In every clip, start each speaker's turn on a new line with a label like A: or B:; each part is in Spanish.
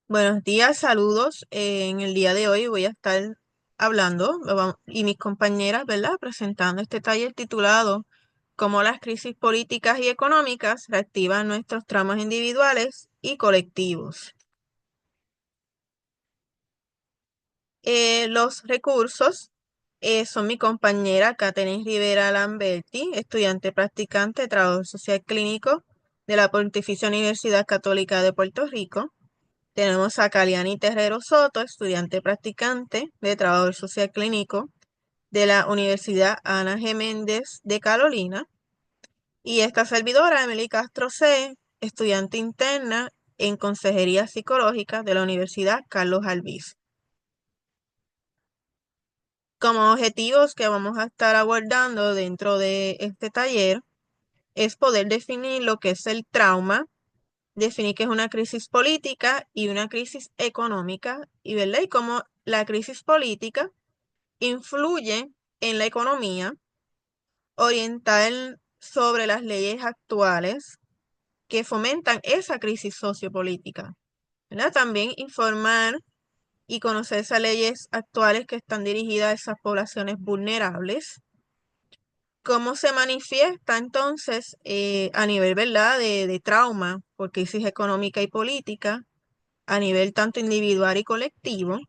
A: Buenos días, saludos. En el día de hoy voy a estar hablando y mis compañeras, ¿verdad? Presentando este taller titulado Cómo las crisis políticas y económicas reactivan nuestros traumas individuales y colectivos. Los recursos son mi compañera Catherine Rivera Lamberti, estudiante practicante de Trabajo Social Clínico de la Pontificia Universidad Católica de Puerto Rico. Tenemos a Caliani Terrero Soto, estudiante practicante de Trabajo Social Clínico de la Universidad Ana G. Méndez de Carolina. Y esta servidora, Emily Castro C., estudiante interna en Consejería Psicológica de la Universidad Carlos Albiz. Como objetivos que vamos a estar abordando dentro de este taller es poder definir lo que es el trauma, definir qué es una crisis política y una crisis económica, y ¿verdad? Y cómo la crisis política influye en la economía, orientar sobre las leyes actuales que fomentan esa crisis sociopolítica, ¿verdad? También informar y conocer esas leyes actuales que están dirigidas a esas poblaciones vulnerables. ¿Cómo se manifiesta entonces a nivel, ¿verdad?, de trauma por crisis económica y política, a nivel tanto individual y colectivo?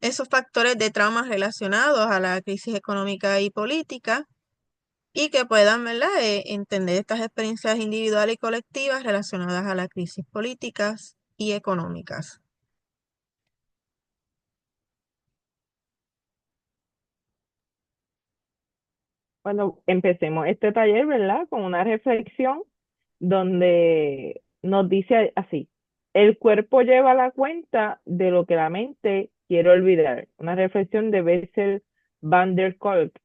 A: Esos factores de trauma relacionados a la crisis económica y política y que puedan, ¿verdad?, entender estas experiencias individuales y colectivas relacionadas a las crisis políticas y económicas.
B: Bueno, empecemos este taller, ¿verdad? Con una reflexión donde nos dice así: el cuerpo lleva la cuenta de lo que la mente quiere olvidar. Una reflexión de Bessel van der Kolk.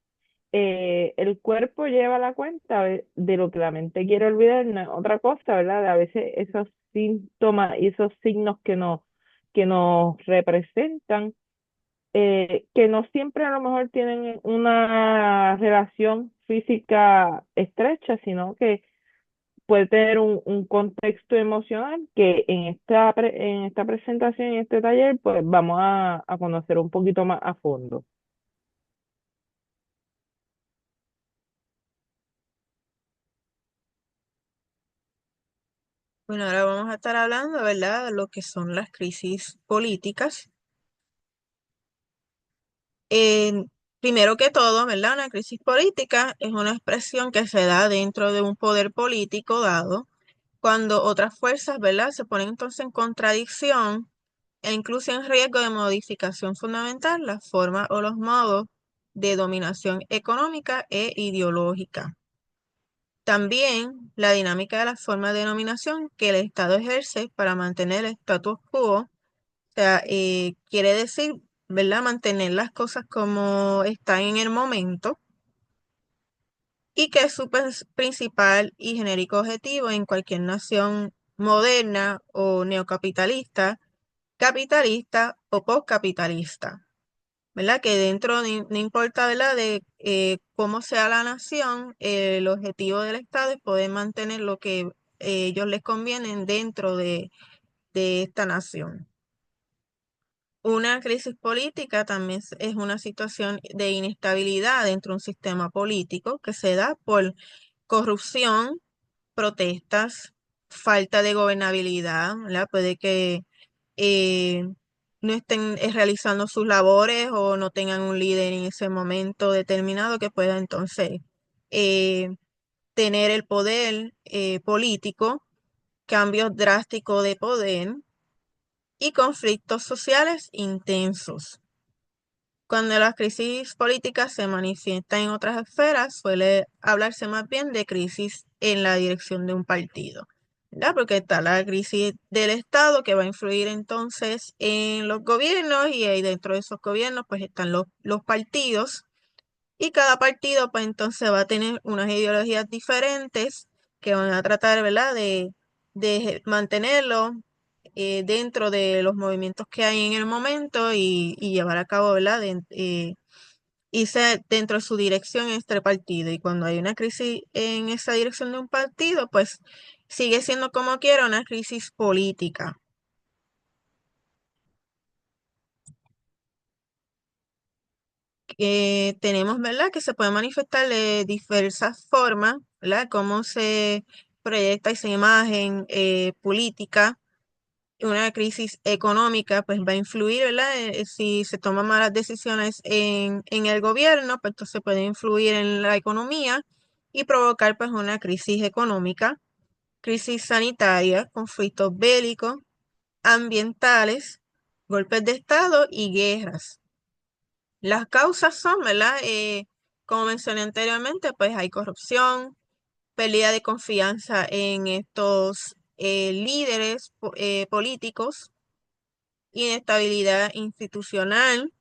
B: El cuerpo lleva la cuenta de lo que la mente quiere olvidar. Otra cosa, ¿verdad? A veces esos síntomas y esos signos que nos representan, que no siempre a lo mejor tienen una relación física estrecha, sino que puede tener un contexto emocional que en esta presentación, en este taller, pues vamos a conocer un poquito más a fondo.
A: Bueno, ahora vamos a estar hablando, ¿verdad?, de lo que son las crisis políticas. Eh, Primero que todo, ¿verdad?, una crisis política es una expresión que se da dentro de un poder político dado cuando otras fuerzas, ¿verdad?, se ponen entonces en contradicción e incluso en riesgo de modificación fundamental la forma o los modos de dominación económica e ideológica. También la dinámica de las formas de dominación que el Estado ejerce para mantener el status quo, o sea, quiere decir, ¿verdad?, mantener las cosas como están en el momento y que es su principal y genérico objetivo en cualquier nación moderna o neocapitalista, capitalista o postcapitalista, ¿verdad? Que dentro, no importa, ¿verdad?, de cómo sea la nación, el objetivo del Estado es poder mantener lo que ellos les conviene dentro de esta nación. Una crisis política también es una situación de inestabilidad dentro de un sistema político que se da por corrupción, protestas, falta de gobernabilidad, ¿verdad? Puede que eh, no estén realizando sus labores o no tengan un líder en ese momento determinado que pueda entonces eh, tener el poder político, cambios drásticos de poder y conflictos sociales intensos. Cuando las crisis políticas se manifiestan en otras esferas, suele hablarse más bien de crisis en la dirección de un partido, ¿verdad? Porque está la crisis del Estado que va a influir entonces en los gobiernos y ahí dentro de esos gobiernos pues están los partidos y cada partido pues entonces va a tener unas ideologías diferentes que van a tratar, ¿verdad?, de mantenerlo dentro de los movimientos que hay en el momento y llevar a cabo, ¿verdad?, irse dentro de su dirección este partido. Y cuando hay una crisis en esa dirección de un partido, pues sigue siendo como quiera una crisis política. tenemos, ¿verdad? Que se puede manifestar de diversas formas, ¿verdad? Cómo se proyecta esa imagen política. Una crisis económica, pues va a influir, ¿verdad? Si se toman malas decisiones en el gobierno, pues entonces puede influir en la economía y provocar, pues, una crisis económica, crisis sanitaria, conflictos bélicos, ambientales, golpes de Estado y guerras. Las causas son, ¿verdad? Como mencioné anteriormente, pues hay corrupción, pérdida de confianza en estos líderes políticos, inestabilidad institucional,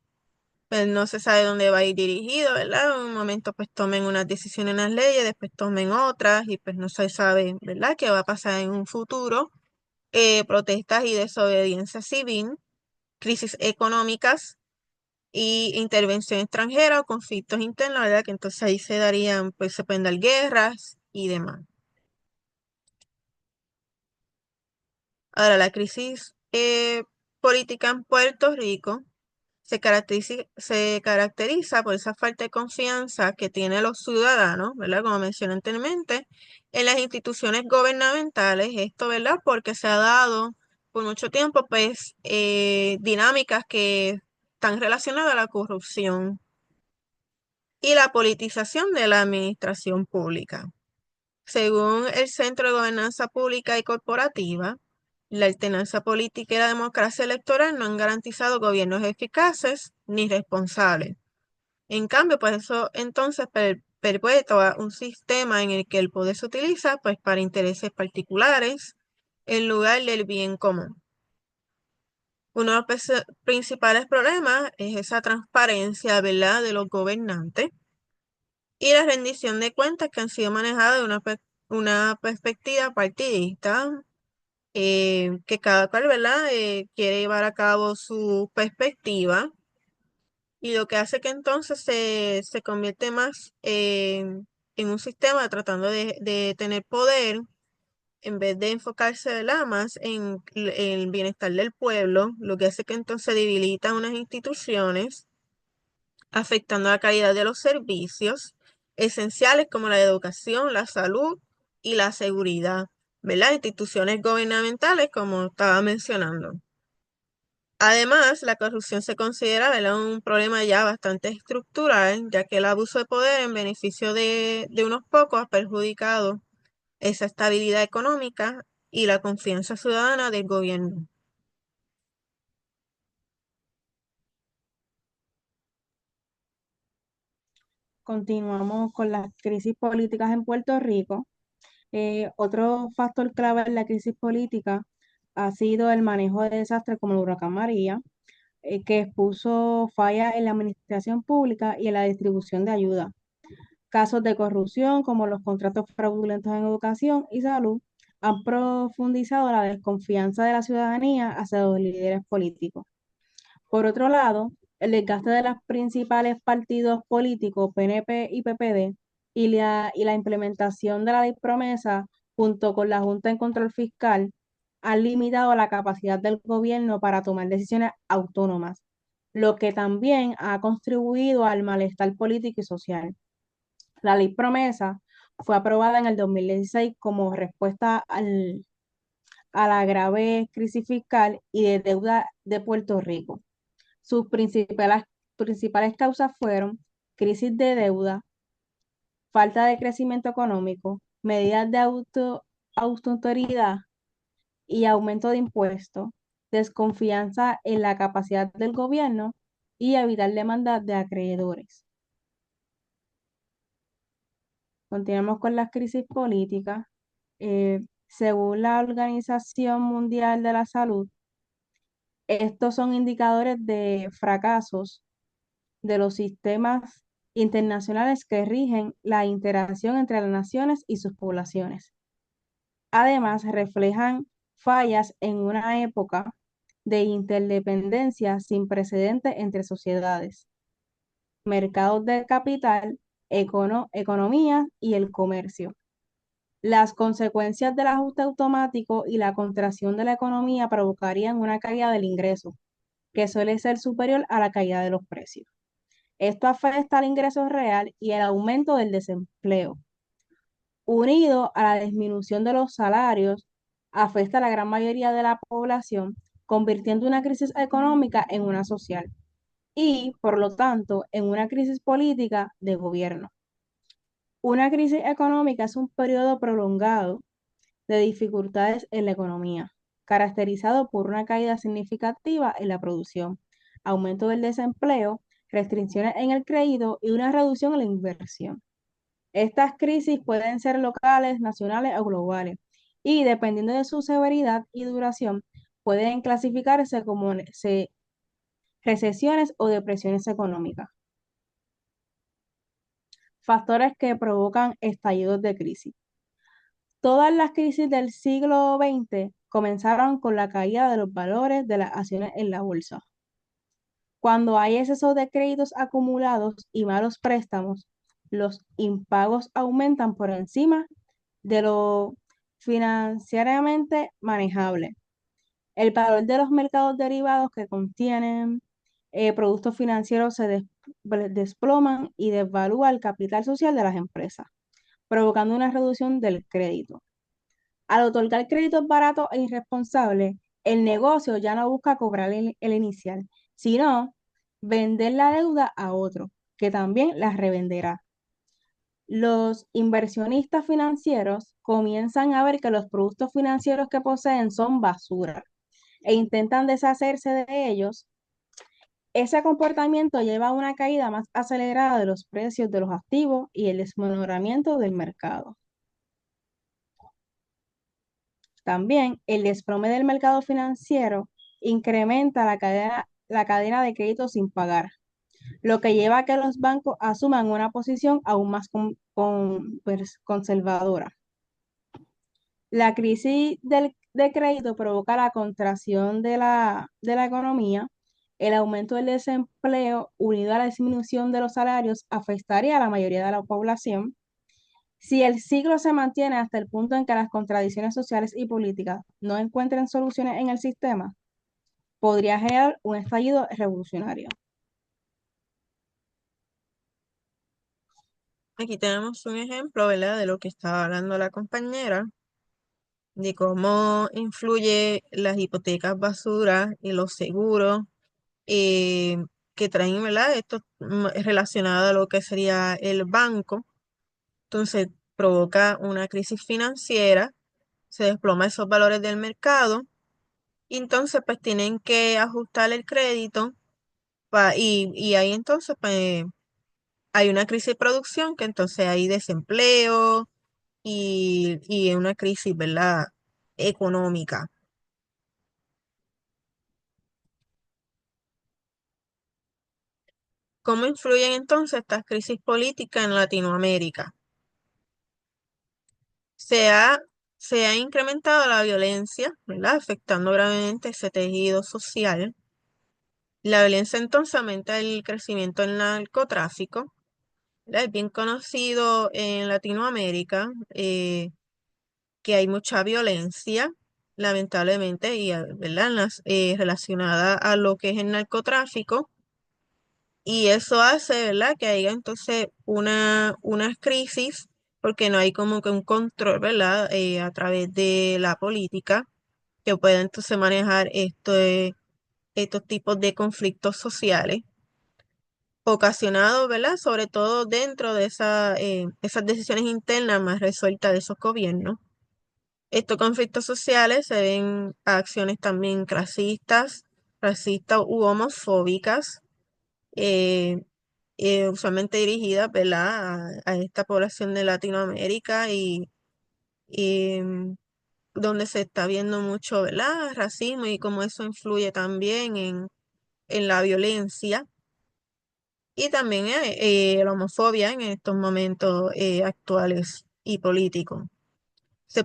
A: pues no se sabe dónde va a ir dirigido, ¿verdad? En un momento pues tomen unas decisiones en las leyes, después tomen otras y pues no se sabe, ¿verdad?, qué va a pasar en un futuro. Protestas y desobediencia civil, crisis económicas y intervención extranjera o conflictos internos, ¿verdad? Que entonces ahí se darían, pues se pueden dar guerras y demás. Ahora, la crisis política en Puerto Rico se caracteriza por esa falta de confianza que tienen los ciudadanos, ¿verdad? Como mencioné anteriormente, en las instituciones gubernamentales. Esto, ¿verdad? Porque se ha dado por mucho tiempo, pues, dinámicas que están relacionadas a la corrupción y la politización de la administración pública. Según el Centro de Gobernanza Pública y Corporativa, la alternancia política y la democracia electoral no han garantizado gobiernos eficaces ni responsables. En cambio, pues eso entonces perpetúa un sistema en el que el poder se utiliza, pues, para intereses particulares en lugar del bien común. Uno de los principales problemas es esa transparencia, ¿verdad?, de los gobernantes y la rendición de cuentas que han sido manejadas de una perspectiva partidista, que cada cual, ¿verdad?, quiere llevar a cabo su perspectiva y lo que hace que entonces se convierte más en un sistema tratando de tener poder en vez de enfocarse, ¿verdad?, más en el bienestar del pueblo, lo que hace que entonces debilita unas instituciones, afectando la calidad de los servicios esenciales como la educación, la salud y la seguridad, ¿verdad? Instituciones gubernamentales, como estaba mencionando. Además, la corrupción se considera, ¿verdad?, un problema ya bastante estructural, ya que el abuso de poder en beneficio de unos pocos ha perjudicado esa estabilidad económica y la confianza ciudadana del gobierno.
C: Continuamos con las crisis políticas en Puerto Rico. Otro factor clave en la crisis política ha sido el manejo de desastres como el huracán María, que expuso fallas en la administración pública y en la distribución de ayuda. Casos de corrupción como los contratos fraudulentos en educación y salud han profundizado la desconfianza de la ciudadanía hacia los líderes políticos. Por otro lado, el desgaste de los principales partidos políticos, PNP y PPD, y la implementación de la ley promesa junto con la Junta de Control Fiscal han limitado la capacidad del gobierno para tomar decisiones autónomas, lo que también ha contribuido al malestar político y social. La ley promesa fue aprobada en el 2016 como respuesta a la grave crisis fiscal y de deuda de Puerto Rico. Sus principales causas fueron crisis de deuda, falta de crecimiento económico, medidas de autoridad y aumento de impuestos, desconfianza en la capacidad del gobierno y evitar demandas de acreedores. Continuamos con las crisis políticas. Según la Organización Mundial de la Salud, estos son indicadores de fracasos de los sistemas internacionales que rigen la interacción entre las naciones y sus poblaciones. Además, reflejan fallas en una época de interdependencia sin precedentes entre sociedades, mercados de capital, economía y el comercio. Las consecuencias del ajuste automático y la contracción de la economía provocarían una caída del ingreso, que suele ser superior a la caída de los precios. Esto afecta al ingreso real y el aumento del desempleo. Unido a la disminución de los salarios, afecta a la gran mayoría de la población, convirtiendo una crisis económica en una social y, por lo tanto, en una crisis política de gobierno. Una crisis económica es un periodo prolongado de dificultades en la economía, caracterizado por una caída significativa en la producción, aumento del desempleo, restricciones en el crédito y una reducción en la inversión. Estas crisis pueden ser locales, nacionales o globales y, dependiendo de su severidad y duración, pueden clasificarse como recesiones o depresiones económicas. Factores que provocan estallidos de crisis. Todas las crisis del siglo XX comenzaron con la caída de los valores de las acciones en la bolsa. Cuando hay exceso de créditos acumulados y malos préstamos, los impagos aumentan por encima de lo financieramente manejable. El valor de los mercados derivados que contienen productos financieros se desploman y desvalúa el capital social de las empresas, provocando una reducción del crédito. Al otorgar créditos baratos e irresponsables, el negocio ya no busca cobrar el inicial, sino vender la deuda a otro, que también la revenderá. Los inversionistas financieros comienzan a ver que los productos financieros que poseen son basura e intentan deshacerse de ellos. Ese comportamiento lleva a una caída más acelerada de los precios de los activos y el desmoronamiento del mercado. También el desplome del mercado financiero incrementa la cadena de crédito sin pagar, lo que lleva a que los bancos asuman una posición aún más conservadora. La crisis de crédito provoca la contracción de la economía. El aumento del desempleo unido a la disminución de los salarios afectaría a la mayoría de la población. Si el siglo se mantiene hasta el punto en que las contradicciones sociales y políticas no encuentren soluciones en el sistema, podría generar un estallido revolucionario.
A: Aquí tenemos un ejemplo, ¿verdad?, de lo que estaba hablando la compañera, de cómo influye las hipotecas basura y los seguros eh, que traen, ¿verdad? Esto es relacionado a lo que sería el banco. Entonces provoca una crisis financiera, se desploma esos valores del mercado y entonces pues tienen que ajustar el crédito y ahí entonces pues hay una crisis de producción que entonces hay desempleo y una crisis, ¿verdad?, económica. ¿Cómo influyen entonces estas crisis políticas en Latinoamérica? Se ha, se ha incrementado la violencia, ¿verdad?, afectando gravemente ese tejido social. La violencia entonces aumenta el crecimiento del narcotráfico, ¿verdad? Es bien conocido en Latinoamérica que hay mucha violencia, lamentablemente, ¿verdad?, relacionada a lo que es el narcotráfico. Y eso hace, ¿verdad?, que haya entonces una crisis, porque no hay como que un control, ¿verdad?, a través de la política, que pueda entonces manejar estos tipos de conflictos sociales, ocasionados, ¿verdad?, sobre todo dentro de esas decisiones internas más resueltas de esos gobiernos. Estos conflictos sociales se ven acciones también clasistas, racistas u homofóbicas, eh, usualmente dirigidas, ¿verdad?, a esta población de Latinoamérica y donde se está viendo mucho, ¿verdad?, racismo y cómo eso influye también en la violencia y también la homofobia en estos momentos actuales y políticos.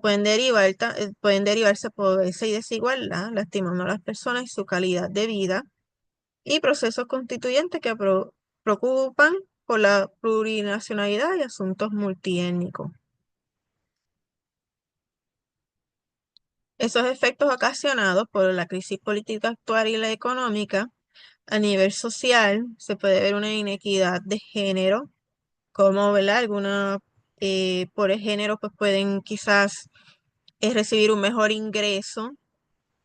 A: Pueden derivarse por esa desigualdad, lastimando a las personas y su calidad de vida, y procesos constituyentes que preocupan por la plurinacionalidad y asuntos multiétnicos. Esos efectos ocasionados por la crisis política actual y la económica A nivel social, se puede ver una inequidad de género, como, ¿verdad? Algunas por el género pues pueden quizás recibir un mejor ingreso.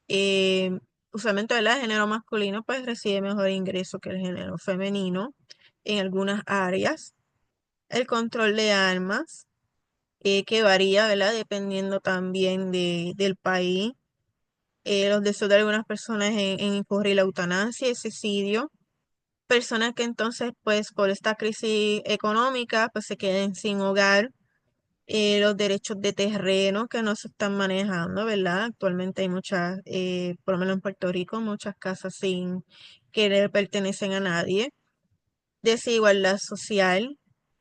A: eh, Usualmente, ¿verdad? El género masculino pues recibe mejor ingreso que el género femenino en algunas áreas. El control de armas, que varía, ¿verdad? Dependiendo también del país. Los deseos de algunas personas en incurrir la eutanasia, el suicidio. Personas que entonces, pues, por esta crisis económica, pues se queden sin hogar. Los derechos de terreno que no se están manejando, ¿verdad? Actualmente hay muchas, por lo menos en Puerto Rico, muchas casas sin que le pertenecen a nadie. Desigualdad social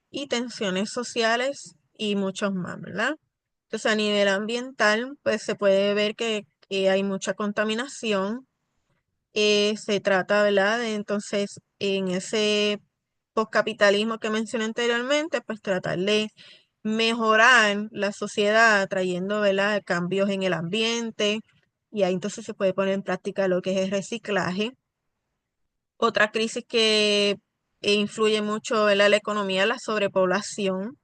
A: y tensiones sociales y muchos más, ¿verdad? Entonces, a nivel ambiental, pues se puede ver que hay mucha contaminación. Se trata, ¿verdad? De entonces, en ese postcapitalismo que mencioné anteriormente, pues tratar de mejorar la sociedad, trayendo, ¿verdad? Cambios en el ambiente, y ahí entonces se puede poner en práctica lo que es el reciclaje. Otra crisis que influye mucho en la economía es la sobrepoblación,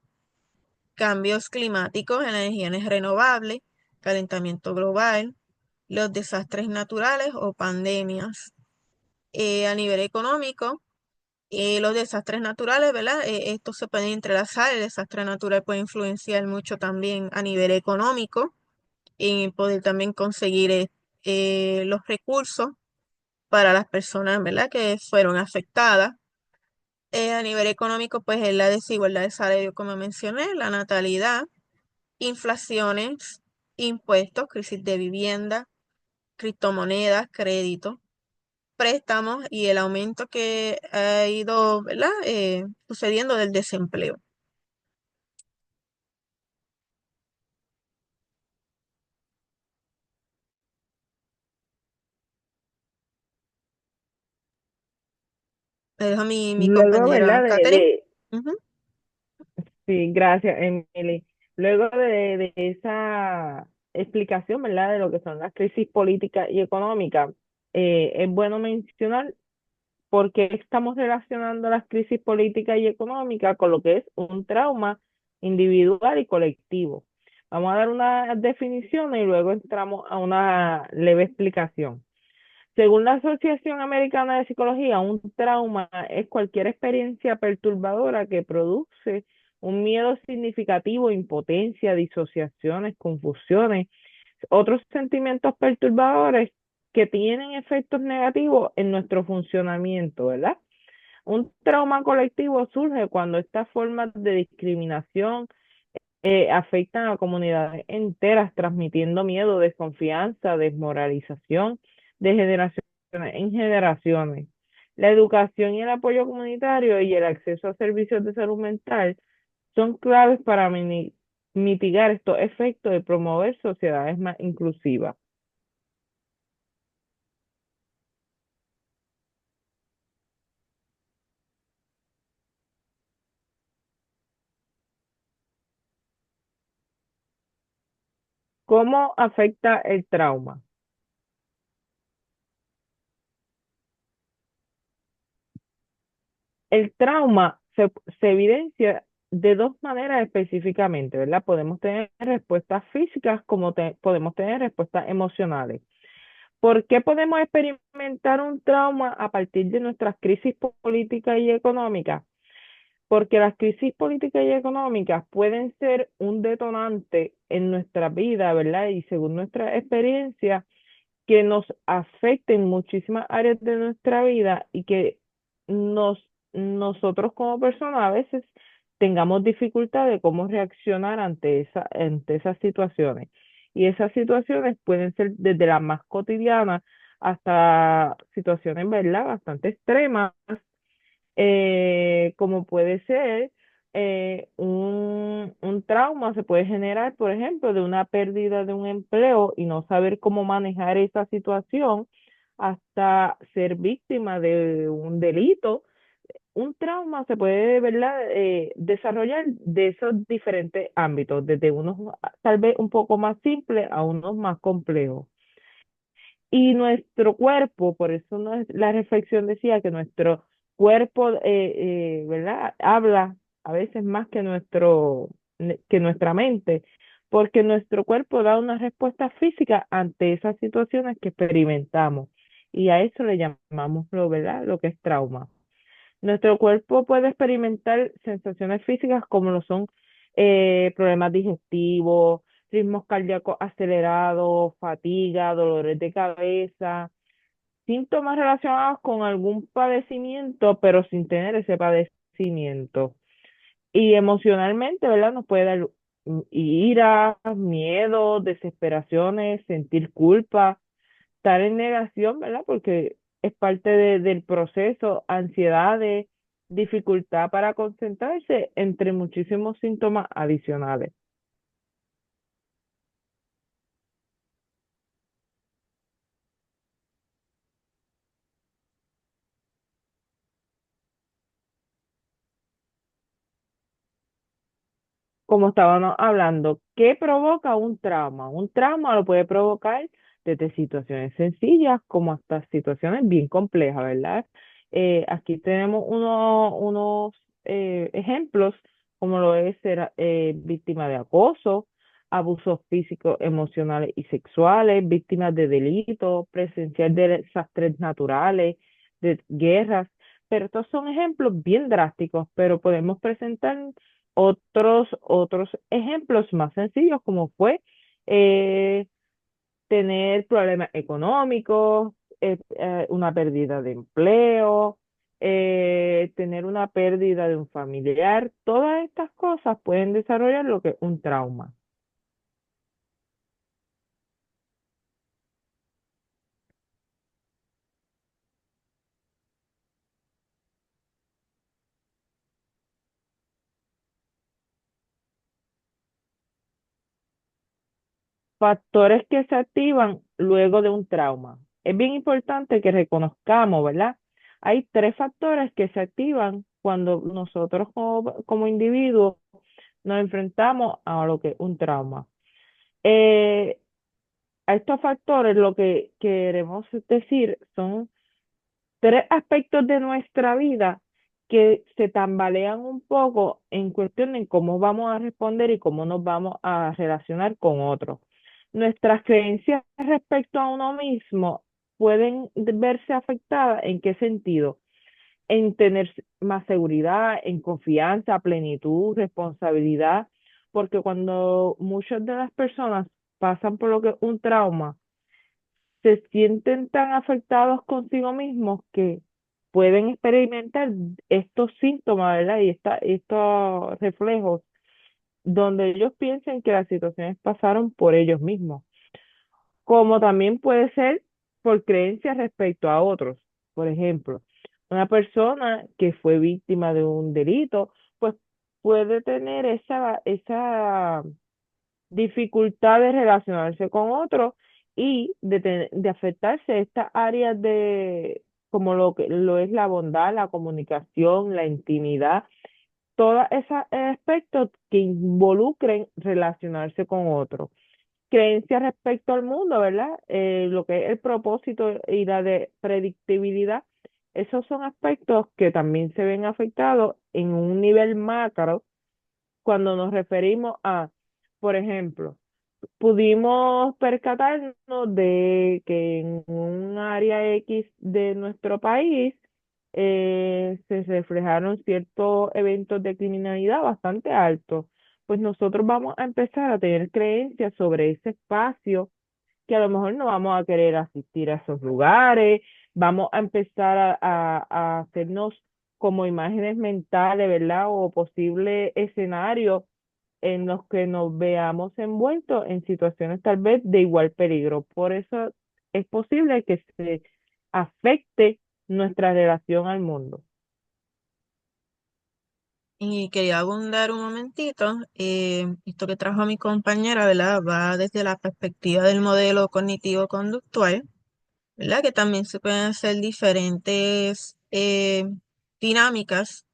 A: cambios climáticos, energías renovables, calentamiento global, los desastres naturales o pandemias. A nivel económico, los desastres naturales, ¿verdad? Estos se pueden entrelazar, el desastre natural puede influenciar mucho también a nivel económico y poder también conseguir los recursos para las personas, ¿verdad? Que fueron afectadas. A nivel económico, pues es la desigualdad de salario, como mencioné, la natalidad, inflaciones, impuestos, crisis de vivienda, criptomonedas, crédito, préstamos y el aumento que ha ido, ¿verdad? Sucediendo del desempleo. Me dejo mi
B: Luego,
A: compañera
B: ¿verdad?
A: Catherine. Ujú.
B: Sí, gracias, Emily. Luego de esa explicación, ¿verdad? De lo que son las crisis políticas y económicas, es bueno mencionar por qué estamos relacionando las crisis políticas y económicas con lo que es un trauma individual y colectivo. Vamos a dar una definición y luego entramos a una leve explicación. Según la Asociación Americana de Psicología, un trauma es cualquier experiencia perturbadora que produce un miedo significativo, impotencia, disociaciones, confusiones, otros sentimientos perturbadores que tienen efectos negativos en nuestro funcionamiento, ¿verdad? Un trauma colectivo surge cuando estas formas de discriminación afectan a comunidades enteras, transmitiendo miedo, desconfianza, desmoralización de generaciones en generaciones. La educación y el apoyo comunitario y el acceso a servicios de salud mental son claves para mitigar estos efectos y promover sociedades más inclusivas. ¿Cómo afecta el trauma? El trauma se evidencia de dos maneras específicamente, ¿verdad? Podemos tener respuestas físicas como podemos tener respuestas emocionales. ¿Por qué podemos experimentar un trauma a partir de nuestras crisis políticas y económicas? Porque las crisis políticas y económicas pueden ser un detonante en nuestra vida, ¿verdad? Y según nuestra experiencia, que nos afecten muchísimas áreas de nuestra vida y que nosotros como personas a veces tengamos dificultad de cómo reaccionar ante esas situaciones. Y esas situaciones pueden ser desde las más cotidianas hasta situaciones, ¿verdad?, bastante extremas, como puede ser un trauma, se puede generar, por ejemplo, de una pérdida de un empleo y no saber cómo manejar esa situación hasta ser víctima de un delito. Un trauma se puede, ¿verdad?, desarrollar de esos diferentes ámbitos, desde unos tal vez un poco más simples a unos más complejos. Y nuestro cuerpo, por eso la reflexión decía que nuestro cuerpo, ¿verdad? Habla a veces más que que nuestra mente, porque nuestro cuerpo da una respuesta física ante esas situaciones que experimentamos. Y a eso le llamamos, ¿verdad? Lo que es trauma. Nuestro cuerpo puede experimentar sensaciones físicas como lo son problemas digestivos, ritmos cardíacos acelerados, fatiga, dolores de cabeza, síntomas relacionados con algún padecimiento, pero sin tener ese padecimiento. Y emocionalmente, ¿verdad? Nos puede dar ira, miedo, desesperaciones, sentir culpa, estar en negación, ¿verdad? Porque es parte del proceso, ansiedades, dificultad para concentrarse, entre muchísimos síntomas adicionales. Como estábamos hablando, ¿qué provoca un trauma? Un trauma lo puede provocar desde situaciones sencillas como hasta situaciones bien complejas, ¿verdad? Aquí tenemos unos ejemplos, como lo es ser víctima de acoso, abusos físicos, emocionales y sexuales, víctimas de delitos, presenciar desastres naturales, de guerras, pero estos son ejemplos bien drásticos, pero podemos presentar otros ejemplos más sencillos, como fue eh, tener problemas económicos, una pérdida de empleo, tener una pérdida de un familiar. Todas estas cosas pueden desarrollar lo que es un trauma. Factores que se activan luego de un trauma. Es bien importante que reconozcamos, ¿verdad? Hay tres factores que se activan cuando nosotros como individuos nos enfrentamos a lo que es un trauma. Eh, a estos factores lo que queremos decir son tres aspectos de nuestra vida que se tambalean un poco en cuestión de cómo vamos a responder y cómo nos vamos a relacionar con otros. Nuestras creencias respecto a uno mismo pueden verse afectadas. ¿En qué sentido? En tener más seguridad, en confianza, plenitud, responsabilidad, porque cuando muchas de las personas pasan por lo que es un trauma, se sienten tan afectados consigo mismos que pueden experimentar estos síntomas, ¿verdad? Y estos reflejos donde ellos piensan que las situaciones pasaron por ellos mismos, como también puede ser por creencias respecto a otros. Por ejemplo, una persona que fue víctima de un delito, pues puede tener esa dificultad de relacionarse con otros y de afectarse estas áreas como lo que lo es la bondad, la comunicación, la intimidad, todos esos aspectos que involucren relacionarse con otros. Creencias respecto al mundo, ¿verdad? Lo que es el propósito y la de predictibilidad, esos son aspectos que también se ven afectados en un nivel macro cuando nos referimos a, por ejemplo, pudimos percatarnos de que en un área X de nuestro país se reflejaron ciertos eventos de criminalidad bastante altos. Pues nosotros vamos a empezar a tener creencias sobre ese espacio que a lo mejor no vamos a querer asistir a esos lugares, vamos a empezar a hacernos como imágenes mentales, ¿verdad? O posibles escenarios en los que nos veamos envueltos en situaciones tal vez de igual peligro. Por eso es posible que se afecte nuestra relación al mundo.
A: Y quería abundar un momentito, esto que trajo mi compañera, ¿verdad? Va desde la perspectiva del modelo cognitivo-conductual, ¿verdad? Que también se pueden hacer diferentes dinámicas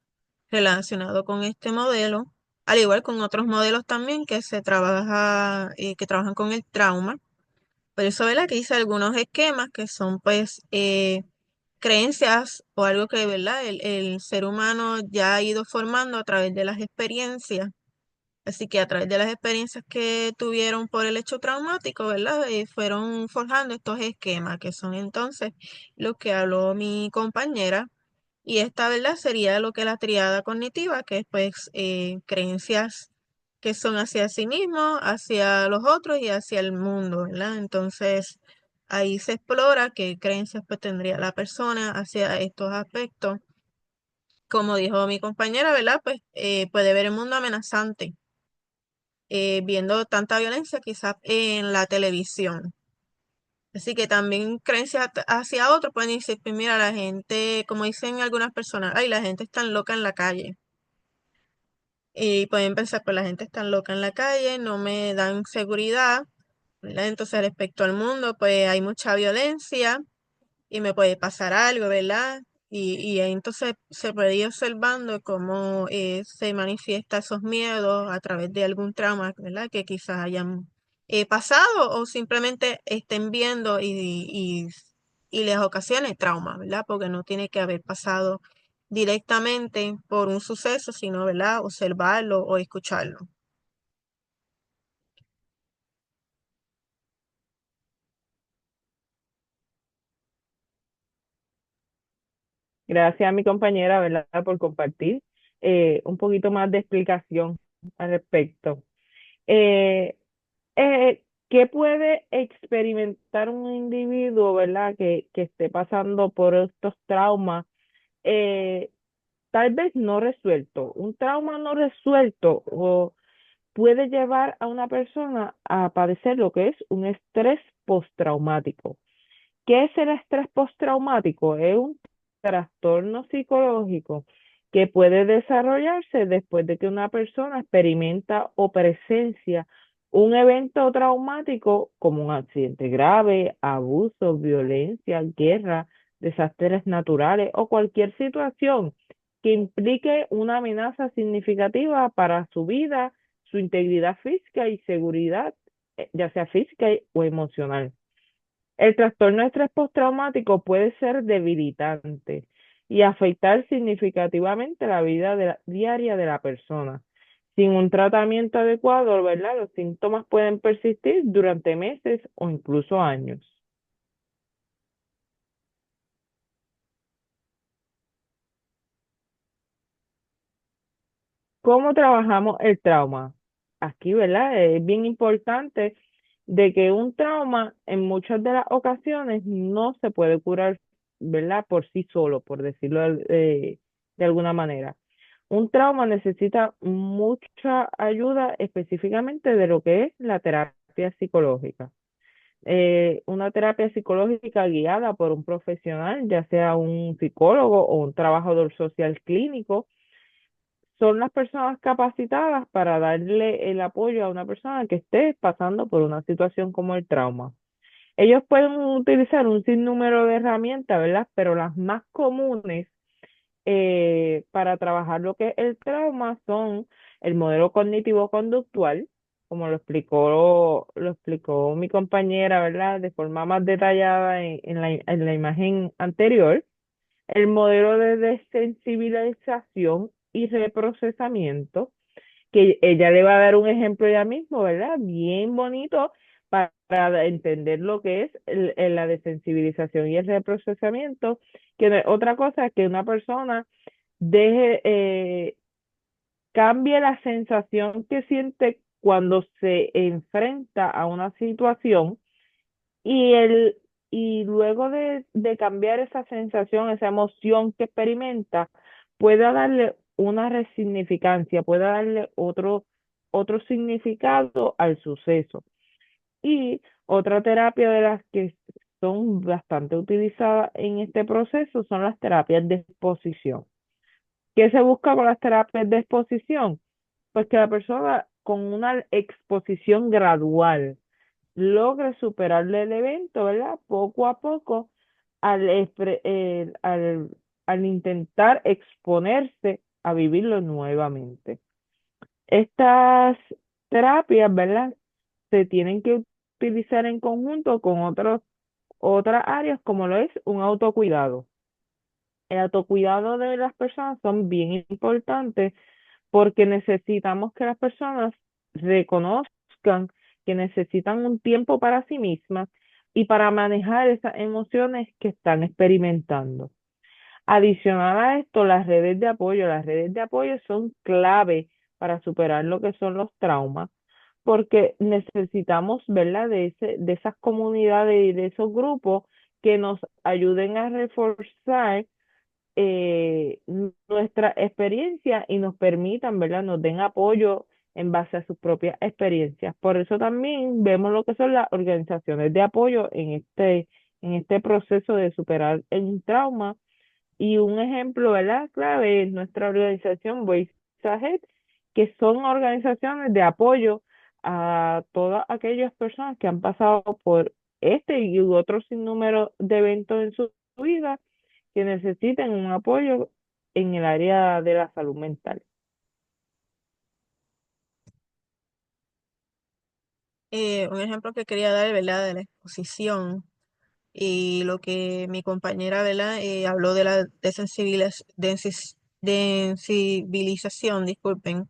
A: relacionado con este modelo, al igual con otros modelos también que se trabaja, que trabajan con el trauma. Por eso, ¿verdad? Que hice algunos esquemas que son, pues, creencias o algo que, ¿verdad? El ser humano ya ha ido formando a través de las experiencias. Así que a través de las experiencias que tuvieron por el hecho traumático, ¿verdad? Fueron forjando estos esquemas, que son entonces lo que habló mi compañera. Y esta, ¿verdad? Sería lo que la triada cognitiva, que es pues creencias que son hacia sí mismo, hacia los otros y hacia el mundo, ¿verdad? Entonces, ahí se explora qué creencias pues tendría la persona hacia estos aspectos. Como dijo mi compañera, ¿verdad? Pues puede ver el mundo amenazante, viendo tanta violencia quizás en la televisión. Así que también creencias hacia otros pueden decir, pues mira, la gente, como dicen algunas personas, ay, la gente está loca en la calle. Y pueden pensar, pues la gente está loca en la calle, no me dan seguridad, ¿verdad? Entonces respecto al mundo, pues hay mucha violencia y me puede pasar algo, ¿verdad? Y ahí entonces se puede ir observando cómo se manifiesta esos miedos a través de algún trauma, ¿verdad? Que quizás hayan pasado o simplemente estén viendo y les ocasione trauma, ¿verdad? Porque no tiene que haber pasado directamente por un suceso, sino, ¿verdad? Observarlo o escucharlo.
B: Gracias a mi compañera, ¿verdad? Por compartir un poquito más de explicación al respecto. Eh, ¿Qué puede experimentar un individuo, ¿verdad? Que esté pasando por estos traumas, eh, tal vez no resuelto? Un trauma no resuelto o puede llevar a una persona a padecer lo que es un estrés postraumático. ¿Qué es el estrés postraumático? Es un trastorno psicológico que puede desarrollarse después de que una persona experimenta o presencia un evento traumático como un accidente grave, abuso, violencia, guerra, desastres naturales o cualquier situación que implique una amenaza significativa para su vida, su integridad física y seguridad, ya sea física o emocional. El trastorno de estrés postraumático puede ser debilitante y afectar significativamente la vida diaria de la persona. Sin un tratamiento adecuado, ¿verdad? Los síntomas pueden persistir durante meses o incluso años. ¿Cómo trabajamos el trauma? Aquí, ¿verdad? Es bien importante de que un trauma en muchas de las ocasiones no se puede curar, ¿verdad? Por sí solo, por decirlo de alguna manera. Un trauma necesita mucha ayuda específicamente de lo que es la terapia psicológica. Una terapia psicológica guiada por un profesional, ya sea un psicólogo o un trabajador social clínico, son las personas capacitadas para darle el apoyo a una persona que esté pasando por una situación como el trauma. Ellos pueden utilizar un sinnúmero de herramientas, ¿verdad? Pero las más comunes para trabajar lo que es el trauma son el modelo cognitivo-conductual, como lo explicó mi compañera, ¿verdad? De forma más detallada en la imagen anterior. El modelo de desensibilización y reprocesamiento, que ella le va a dar un ejemplo ya mismo, ¿verdad? Bien bonito para entender lo que es la desensibilización y el reprocesamiento, que no es otra cosa que una persona deje, cambie la sensación que siente cuando se enfrenta a una situación y y luego de cambiar esa sensación, esa emoción que experimenta, pueda darle una resignificancia, pueda darle otro significado al suceso. Y otra terapia de las que son bastante utilizadas en este proceso son las terapias de exposición. ¿Qué se busca con las terapias de exposición? Pues que la persona con una exposición gradual logre superarle el evento, ¿verdad? Poco a poco al intentar exponerse a vivirlo nuevamente. Estas terapias, ¿verdad? Se tienen que utilizar en conjunto con otras áreas como lo es un autocuidado. El autocuidado de las personas son bien importantes porque necesitamos que las personas reconozcan que necesitan un tiempo para sí mismas y para manejar esas emociones que están experimentando. Adicional a esto, las redes de apoyo son clave para superar lo que son los traumas, porque necesitamos, ¿verdad?, de esas comunidades y de esos grupos que nos ayuden a reforzar nuestra experiencia y nos permitan, ¿verdad? Nos den apoyo en base a sus propias experiencias. Por eso también vemos lo que son las organizaciones de apoyo en este proceso de superar el trauma. Y un ejemplo, ¿verdad? Clave es nuestra organización Voice Ahead, que son organizaciones de apoyo a todas aquellas personas que han pasado por este y otros sinnúmero de eventos en su vida que necesiten un apoyo en el área de la salud mental.
A: Un ejemplo que quería dar, ¿verdad? De la exposición y lo que mi compañera, ¿verdad? Habló de la desensibilización, disculpen.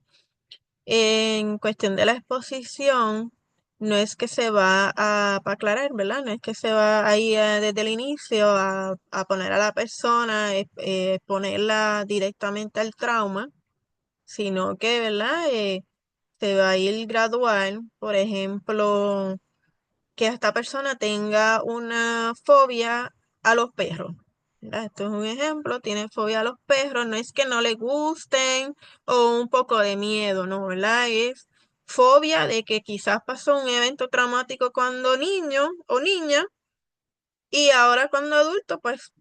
A: En cuestión de la exposición, no es que se va para aclarar, ¿verdad? No es que se va ahí desde el inicio a poner a la persona, ponerla directamente al trauma, sino que, ¿verdad? Se va a ir gradual, por ejemplo, que esta persona tenga una fobia a los perros. ¿Verdad? Esto es un ejemplo, tiene fobia a los perros, no es que no le gusten o un poco de miedo, no, ¿verdad? Es fobia de que quizás pasó un evento traumático cuando niño o niña y ahora cuando adulto, pues,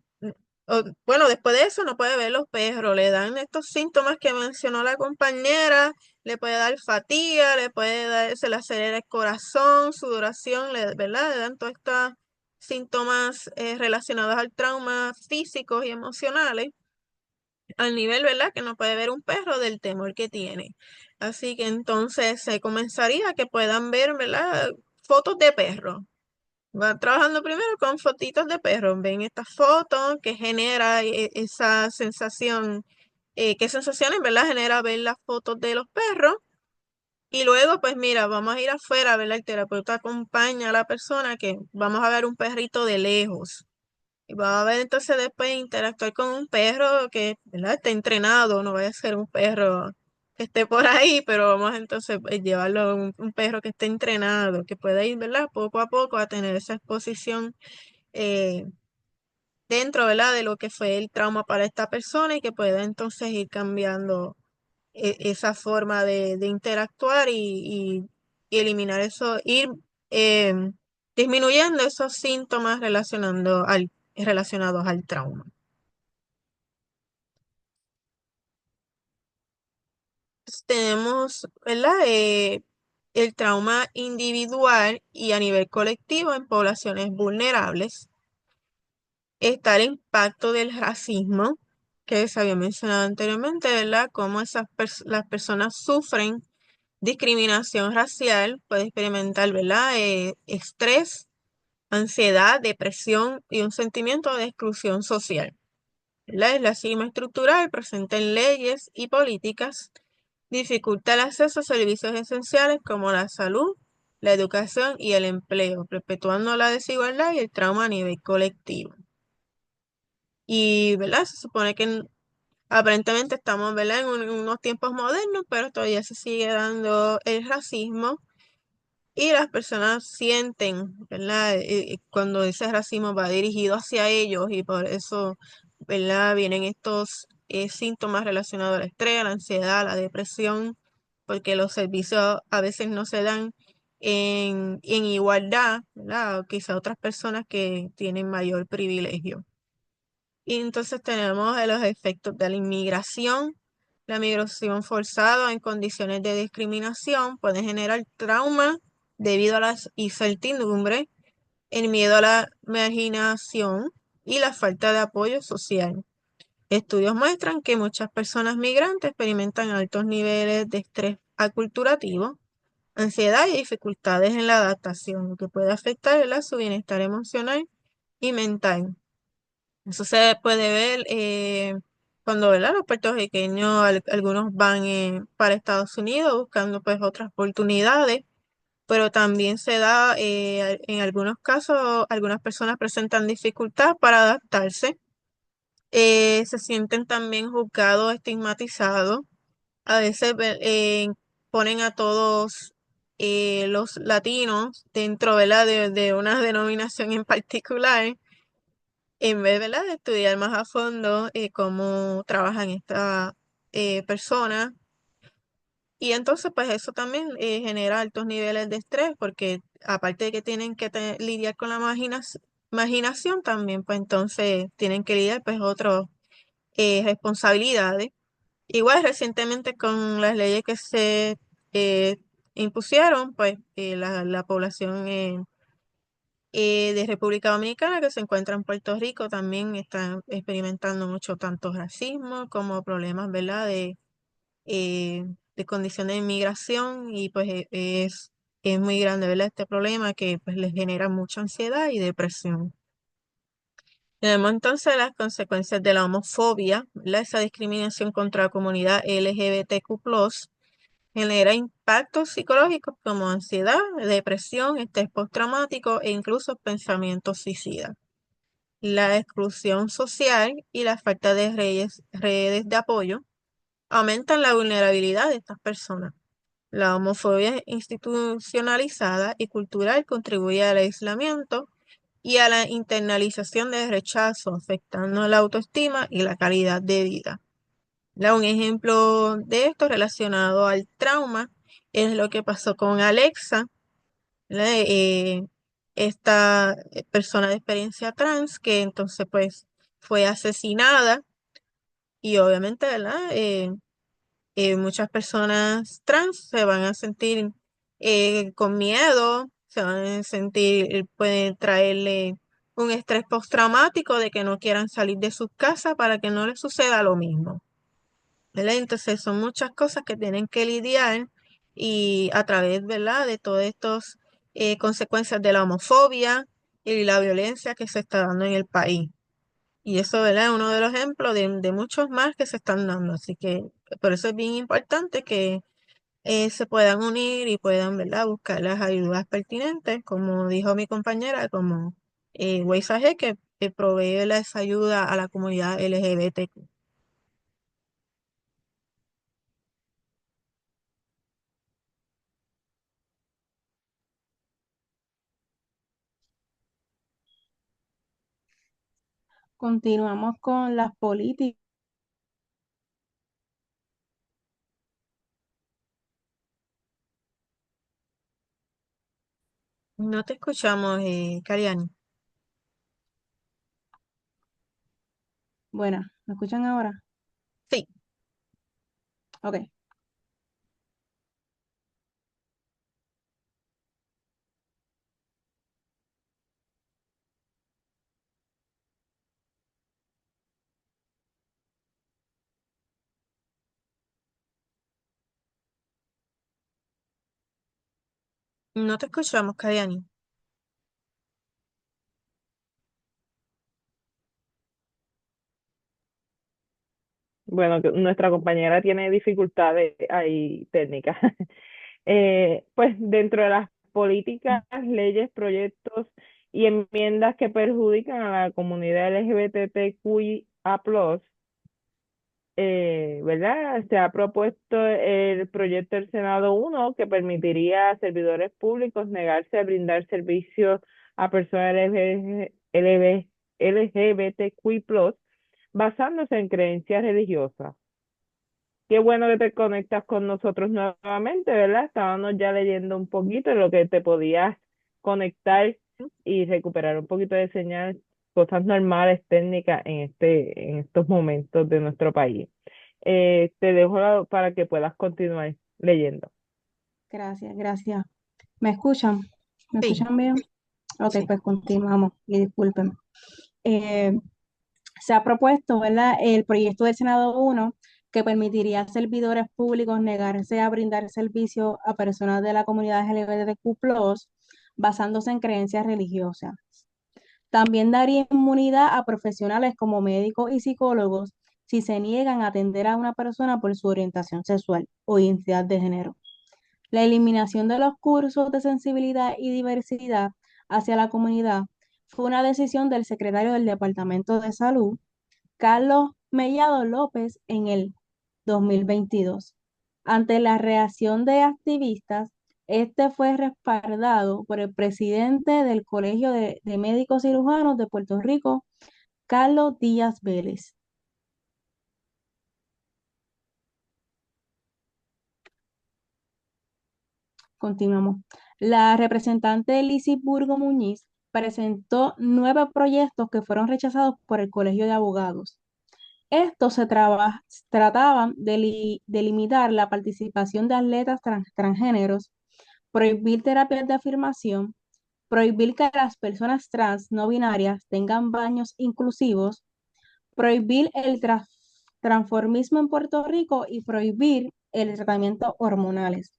A: bueno, después de eso no puede ver los perros, le dan estos síntomas que mencionó la compañera, le puede dar fatiga, le puede dar, se le acelera el corazón, sudoración, ¿verdad? Le dan todos estos síntomas relacionados al trauma físicos y emocionales, al nivel, ¿verdad? Que no puede ver un perro del temor que tiene. Así que entonces se comenzaría a que puedan ver, ¿verdad? Fotos de perros. Va trabajando primero con fotitos de perros. Ven estas fotos que genera esa sensación, qué sensaciones, ¿verdad? Genera ver las fotos de los perros. Y luego, pues mira, vamos a ir afuera, ¿verdad? El terapeuta acompaña a la persona que vamos a ver un perrito de lejos. Y va a ver entonces después interactuar con un perro que, ¿verdad? Esté entrenado, no vaya a ser un perro que esté por ahí, pero vamos entonces llevarlo a un perro que esté entrenado, que pueda ir, ¿verdad? Poco a poco a tener esa exposición eh, dentro, ¿verdad? De lo que fue el trauma para esta persona y que pueda entonces ir cambiando esa forma de interactuar y eliminar eso, ir disminuyendo esos síntomas relacionados al trauma. Tenemos, ¿verdad? El trauma individual y a nivel colectivo en poblaciones vulnerables. Está el impacto del racismo, que se había mencionado anteriormente, ¿verdad? Cómo las personas sufren discriminación racial, puede experimentar, ¿verdad? Estrés, ansiedad, depresión y un sentimiento de exclusión social. ¿Verdad? El racismo estructural presente en leyes y políticas dificulta el acceso a servicios esenciales como la salud, la educación y el empleo, perpetuando la desigualdad y el trauma a nivel colectivo. Y, ¿verdad? Se supone que aparentemente estamos, ¿verdad? En unos tiempos modernos, pero todavía se sigue dando el racismo y las personas sienten, ¿verdad? Cuando ese racismo va dirigido hacia ellos y por eso, ¿verdad? Vienen estos síntomas relacionados al estrés, a la ansiedad, a la depresión, porque los servicios a veces no se dan en igualdad, ¿verdad? O quizá otras personas que tienen mayor privilegio. Y entonces tenemos los efectos de la inmigración. La migración forzada en condiciones de discriminación puede generar trauma debido a la incertidumbre, el miedo a la marginación y la falta de apoyo social. Estudios muestran que muchas personas migrantes experimentan altos niveles de estrés aculturativo, ansiedad y dificultades en la adaptación, lo que puede afectar, ¿verdad?, su bienestar emocional y mental. Eso se puede ver cuando, ¿verdad?, los puertorriqueños, algunos van para Estados Unidos buscando pues otras oportunidades, pero también se da en algunos casos, algunas personas presentan dificultad para adaptarse, se sienten también juzgados, estigmatizados, a veces ponen a todos los latinos dentro, ¿verdad?, de una denominación en particular, en vez, ¿verdad?, de estudiar más a fondo cómo trabajan estas personas. Y entonces, pues eso también genera altos niveles de estrés, porque aparte de que tienen que lidiar con la imaginación, también, pues entonces tienen que lidiar, pues, otras responsabilidades. Igual recientemente con las leyes que se eh, impusieron, pues la población de República Dominicana que se encuentra en Puerto Rico también está experimentando mucho tanto racismo como problemas, ¿verdad?, eh, de condiciones de inmigración, y pues es muy grande, ¿verdad?, este problema que pues les genera mucha ansiedad y depresión. Tenemos entonces las consecuencias de la homofobia, ¿verdad? Esa discriminación contra la comunidad LGBTQ+, genera impactos psicológicos como ansiedad, depresión, estrés postraumático e incluso pensamientos suicidas. La exclusión social y la falta de redes de apoyo aumentan la vulnerabilidad de estas personas. La homofobia institucionalizada y cultural contribuye al aislamiento y a la internalización del rechazo, afectando la autoestima y la calidad de vida. Un ejemplo de esto relacionado al trauma es lo que pasó con Alexa, ¿verdad? Esta persona de experiencia trans que entonces pues fue asesinada, y obviamente, ¿verdad?, muchas personas trans se van a sentir con miedo, se van a sentir, puede traerle un estrés postraumático de que no quieran salir de sus casas para que no les suceda lo mismo, ¿verdad? Entonces son muchas cosas que tienen que lidiar, y a través, ¿verdad?, de todas estas consecuencias de la homofobia y la violencia que se está dando en el país. Y eso, ¿verdad?, es uno de los ejemplos de muchos más que se están dando. Así que por eso es bien importante que se puedan unir y puedan, ¿verdad?, buscar las ayudas pertinentes, como dijo mi compañera, como Ways Ahead, que provee esa ayuda a la comunidad LGBTQ.
C: Continuamos con las políticas.
A: No te escuchamos, Cariani.
C: Bueno, ¿me escuchan ahora?
A: Sí,
C: Ok.
A: no te escuchamos, Cariani.
B: Bueno, que nuestra compañera tiene dificultades ahí técnicas. Pues dentro de las políticas, leyes, proyectos y enmiendas que perjudican a la comunidad LGBTQIA+, ¿verdad? Se ha propuesto el proyecto del Senado 1 que permitiría a servidores públicos negarse a brindar servicios a personas LGBTQI+, basándose en creencias religiosas. Qué bueno que te conectas con nosotros nuevamente, ¿verdad? Estábamos ya leyendo un poquito de lo que te podías conectar y recuperar un poquito de señal, cosas normales, técnicas en estos momentos de nuestro país. Te dejo para que puedas continuar leyendo.
C: Gracias, gracias. ¿Me escuchan? ¿Me
A: Sí,
C: escuchan bien? Ok,
A: sí.
C: pues continuamos y disculpen. Eh, Se ha propuesto, ¿verdad?, el proyecto del Senado 1 que permitiría a servidores públicos negarse a brindar servicio a personas de la comunidad LGBTQ+, basándose en creencias religiosas. También daría inmunidad a profesionales como médicos y psicólogos si se niegan a atender a una persona por su orientación sexual o identidad de género. La eliminación de los cursos de sensibilidad y diversidad hacia la comunidad fue una decisión del secretario del Departamento de Salud, Carlos Mellado López, en el 2022. Ante la reacción de activistas, este fue respaldado por el presidente del Colegio de Médicos Cirujanos de Puerto Rico, Carlos Díaz Vélez. Continuamos. La representante Lizy Burgo Muñiz presentó 9 proyectos que fueron rechazados por el Colegio de Abogados. Estos trataban de limitar la participación de atletas transgéneros, prohibir terapias de afirmación, prohibir que las personas trans no binarias tengan baños inclusivos, prohibir el transformismo en Puerto Rico y prohibir el tratamiento hormonales.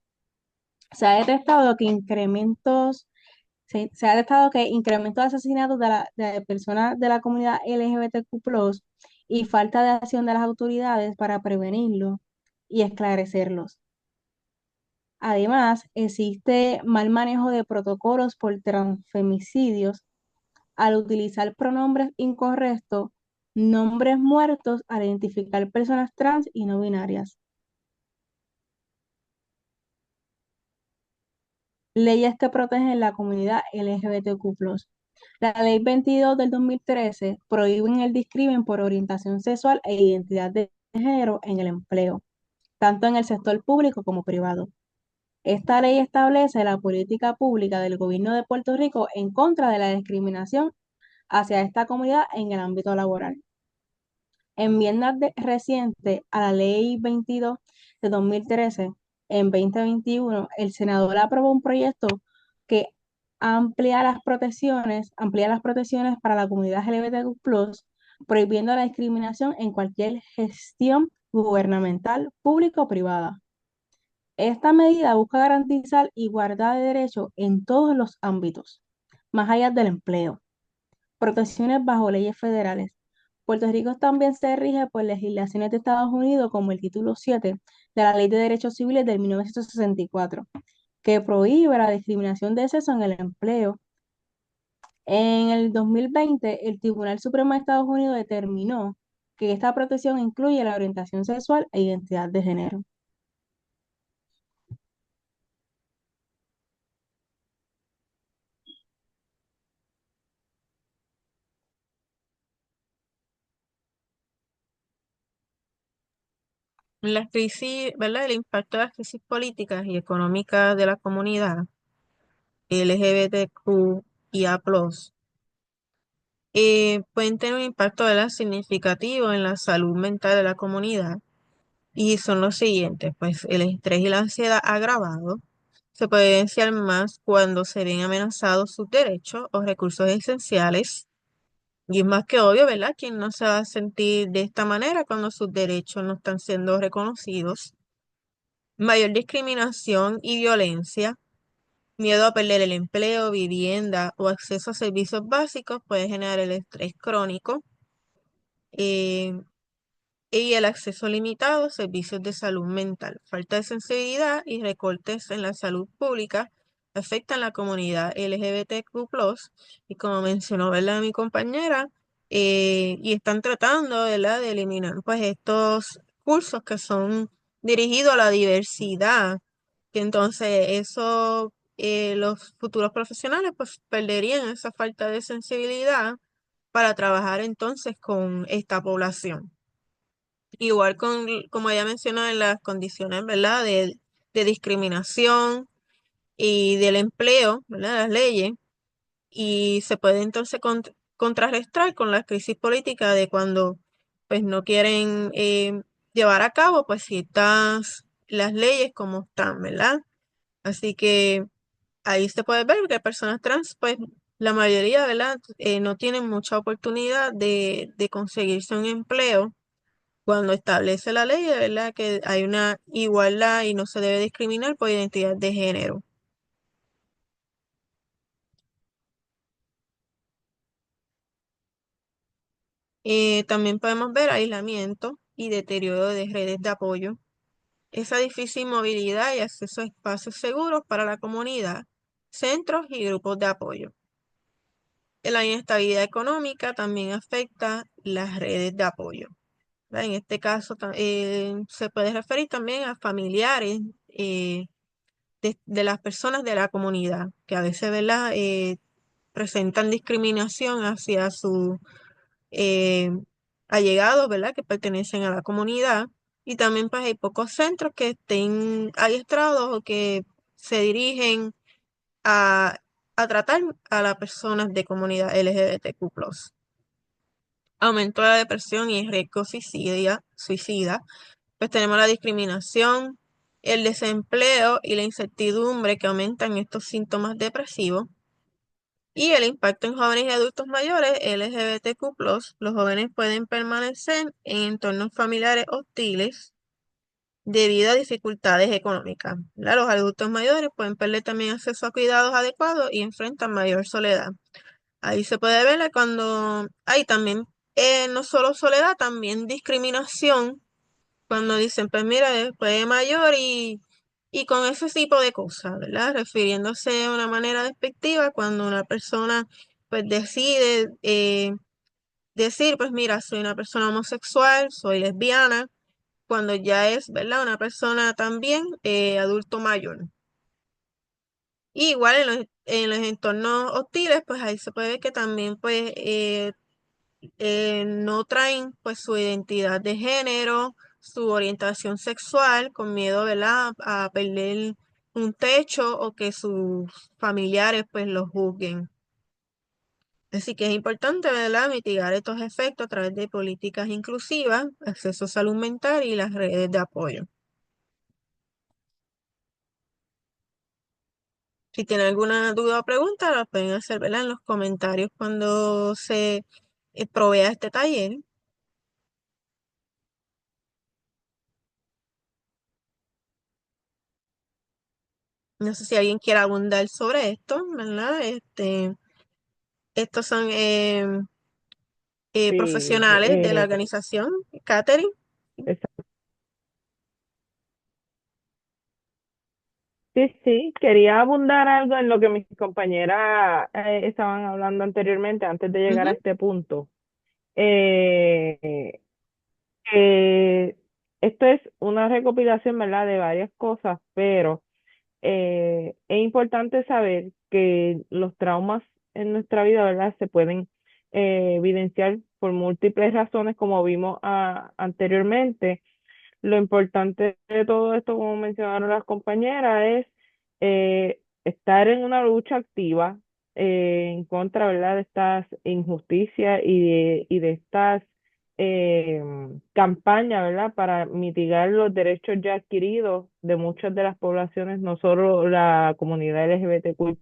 C: Se ha detectado que se ha detectado que incrementos de asesinatos de personas de la comunidad LGBTQ+, y falta de acción de las autoridades para prevenirlo y esclarecerlos. Además, existe mal manejo de protocolos por transfemicidios al utilizar pronombres incorrectos, nombres muertos al identificar personas trans y no binarias. Leyes que protegen la comunidad LGBTQ+. La Ley 22 del 2013 prohíbe el discrimen por orientación sexual e identidad de género en el empleo, tanto en el sector público como privado. Esta ley establece la política pública del gobierno de Puerto Rico en contra de la discriminación hacia esta comunidad en el ámbito laboral. Enmiendas recientes a la Ley 22 de 2013, en 2021, el senador aprobó un proyecto que amplía las protecciones para la comunidad LGBTQ+, prohibiendo la discriminación en cualquier gestión gubernamental, pública o privada. Esta medida busca garantizar igualdad de derechos en todos los ámbitos, más allá del empleo. Protecciones bajo leyes federales. Puerto Rico también se rige por legislaciones de Estados Unidos como el Título 7 de la Ley de Derechos Civiles de 1964, que prohíbe la discriminación de sexo en el empleo. En el 2020, el Tribunal Supremo de Estados Unidos determinó que esta protección incluye la orientación sexual e identidad de género.
A: La crisis, ¿verdad? El impacto de las crisis políticas y económicas de la comunidad LGBTQIA+, pueden tener un impacto, ¿verdad? Significativo en la salud mental de la comunidad. Y son los siguientes, pues el estrés y la ansiedad agravados se puede evidenciar más cuando se ven amenazados sus derechos o recursos esenciales. Y es más que obvio, ¿verdad? ¿Quién no se va a sentir de esta manera cuando sus derechos no están siendo reconocidos? Mayor discriminación y violencia, miedo a perder el empleo, vivienda o acceso a servicios básicos puede generar el estrés crónico. eh, y el acceso limitado a servicios de salud mental, falta de sensibilidad y recortes en la salud pública afectan a la comunidad LGBTQ+, y como mencionó, ¿verdad?, mi compañera, y están tratando, ¿verdad?, de eliminar pues estos cursos que son dirigidos a la diversidad, que entonces eso, los futuros profesionales pues perderían esa falta de sensibilidad para trabajar entonces con esta población. Igual como ya mencionó, en las condiciones, ¿verdad?, de discriminación y del empleo, ¿verdad?, las leyes, y se puede entonces contrarrestar con la crisis política de cuando pues no quieren llevar a cabo pues ciertas las leyes como están, ¿verdad? Así que ahí se puede ver que personas trans, pues la mayoría, ¿verdad?, no tienen mucha oportunidad de conseguirse un empleo cuando establece la ley, de verdad que hay una igualdad y no se debe discriminar por identidad de género. También podemos ver aislamiento y deterioro de redes de apoyo, esa difícil movilidad y acceso a espacios seguros para la comunidad, centros y grupos de apoyo. La inestabilidad económica también afecta las redes de apoyo, ¿verdad? En este caso se puede referir también a familiares de las personas de la comunidad, que a veces, ¿verdad? Presentan discriminación hacia sus eh, allegados, ¿verdad? Que pertenecen a la comunidad. Y también pues hay pocos centros que estén adiestrados o que se dirigen a, a tratar a las personas de comunidad LGBTQ+. Aumento de la depresión y el riesgo suicida. Pues tenemos la discriminación, el desempleo y la incertidumbre que aumentan estos síntomas depresivos. Y el impacto en jóvenes y adultos mayores LGBTQ+, los jóvenes pueden permanecer en entornos familiares hostiles debido a dificultades económicas, ¿verdad? Los adultos mayores pueden perder también acceso a cuidados adecuados y enfrentan mayor soledad. Ahí se puede ver cuando hay también, no solo soledad, también discriminación, cuando dicen, pues mira, después de mayor y con ese tipo de cosas, ¿verdad? Refiriéndose de una manera despectiva cuando una persona pues decide decir, pues mira, soy una persona homosexual, soy lesbiana, cuando ya es, ¿verdad? Una persona también adulto mayor. Y igual en los entornos hostiles, pues ahí se puede ver que también pues no traen pues su identidad de género, su orientación sexual, con miedo, ¿verdad? A perder un techo o que sus familiares pues los juzguen. Así que es importante, ¿verdad? Mitigar estos efectos a través de políticas inclusivas, acceso a salud mental y las redes de apoyo. Si tienen alguna duda o pregunta, la pueden hacer, ¿verdad? En los comentarios cuando se provea este taller. No sé si alguien quiere abundar sobre esto, ¿verdad? Estos son
B: Sí,
A: profesionales de la organización, Catherine.
B: exacto. Sí, sí, quería abundar algo en lo que mis compañeras estaban hablando anteriormente, antes de llegar a
A: Ujú.
B: este punto. Eh, eh, Esto es una recopilación, ¿verdad?, de varias cosas, pero es importante saber que los traumas en nuestra vida, ¿verdad?, se pueden evidenciar por múltiples razones, como vimos anteriormente. Lo importante de todo esto, como mencionaron las compañeras, es estar en una lucha activa en contra, ¿verdad?, de estas injusticias y de estas eh, campañas, ¿verdad?, para mitigar los derechos ya adquiridos de muchas de las poblaciones, no solo la comunidad LGBTQI+,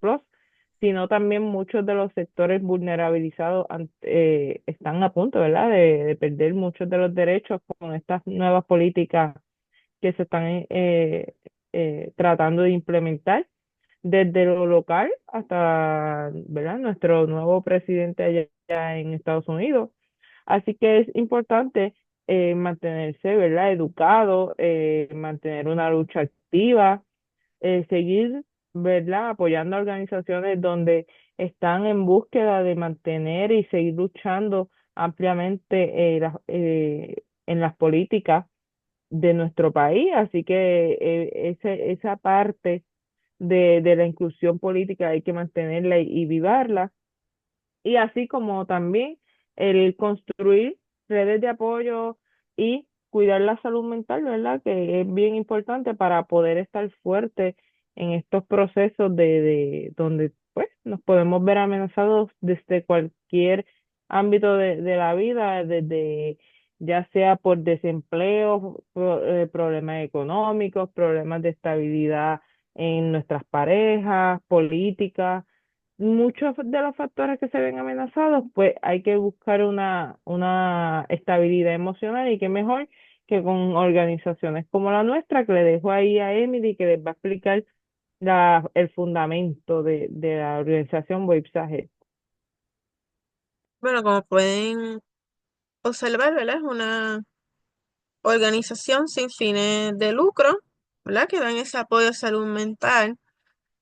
B: sino también muchos de los sectores vulnerabilizados están a punto, ¿verdad?, de perder muchos de los derechos con estas nuevas políticas que se están tratando de implementar desde lo local hasta, ¿verdad?, nuestro nuevo presidente allá en Estados Unidos. Así que es importante mantenerse, ¿verdad?, educado, mantener una lucha activa, seguir, ¿verdad?, apoyando a organizaciones donde están en búsqueda de mantener y seguir luchando ampliamente en las políticas de nuestro país. Así que esa parte de la inclusión política hay que mantenerla y vivarla, y así como también el construir redes de apoyo y cuidar la salud mental, ¿verdad? Que es bien importante para poder estar fuerte en estos procesos de donde pues nos podemos ver amenazados desde cualquier ámbito de la vida, desde ya sea por desempleo, problemas económicos, problemas de estabilidad en nuestras parejas, políticas, muchos de los factores que se ven amenazados, pues hay que buscar una estabilidad emocional y qué mejor que con organizaciones como la nuestra, que le dejo ahí a Emily que les va a explicar el fundamento de la organización WIPSAGE.
A: Bueno, como pueden observar, ¿verdad? Es una organización sin fines de lucro, ¿verdad? Que dan ese apoyo a salud mental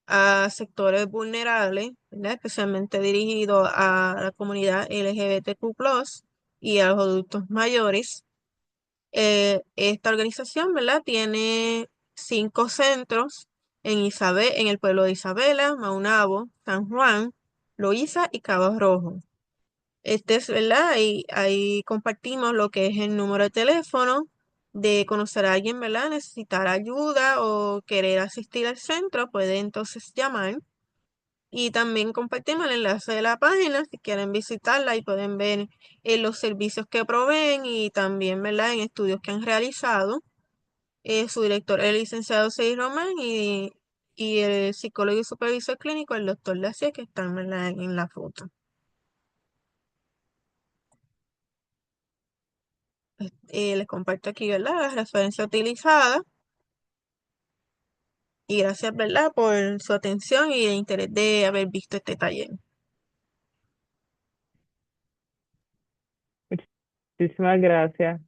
A: a sectores vulnerables, ¿verdad? Especialmente dirigido a la comunidad LGBTQ+ y a los adultos mayores. Esta organización, ¿verdad? Tiene 5 centros en el pueblo de Isabela, Maunabo, San Juan, Loíza y Cabo Rojo. Este es, ¿verdad? Ahí compartimos lo que es el número de teléfono de conocer a alguien, ¿verdad? Necesitar ayuda o querer asistir al centro, puede entonces llamar. Y también compartimos el enlace de la página si quieren visitarla y pueden ver los servicios que proveen y también, ¿verdad? En estudios que han realizado. Su director es el licenciado Seis Román y el psicólogo y supervisor clínico, el doctor Lacia, que están, ¿verdad? En la foto. Les comparto aquí, ¿verdad? La referencia utilizada y gracias, ¿verdad? Por su atención y el interés de haber visto este taller.
B: Muchísimas gracias.